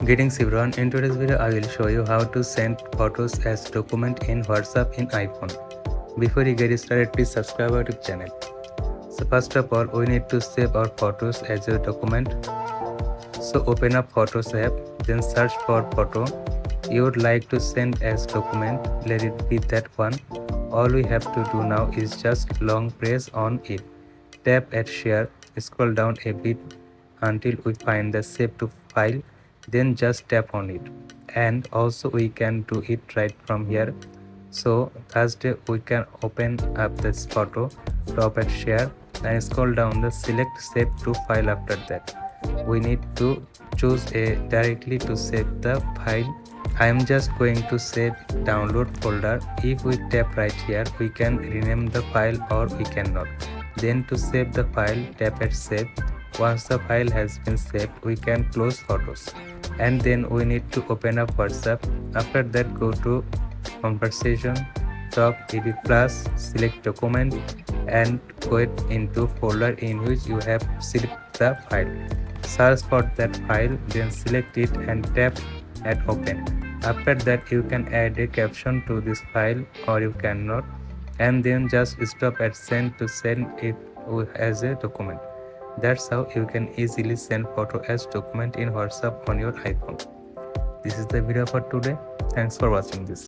Greetings everyone, in today's video I will show you how to send photos as document in WhatsApp in iPhone. Before you get started, please subscribe our YouTube channel. So first of all, we need to save our photos as a document. So open up Photos app, then search for photo you would like to send as document. Let it be that one. All we have to do now is just long press on it. Tap at share, scroll down a bit until we find the save to file, then just tap on it. And also we can do it right from here. So Thursday we can open up this photo, tap at share and scroll down the select save to file. After that we need to choose a directly to save the file. I am just going to save download folder. If we tap right here, we can rename the file or we cannot. Then to save the file, tap at save. Once the file has been saved, we can close photos. And then we need to open up WhatsApp. After that, go to conversation, top edit plus, select document and go into folder in which you have saved the file. Search for that file, then select it and tap at open. After that you can add a caption to this file or you cannot, and then just stop at send to send it as a document. That's how you can easily send photo as document in WhatsApp on your iPhone. This is the video for today. Thanks for watching this.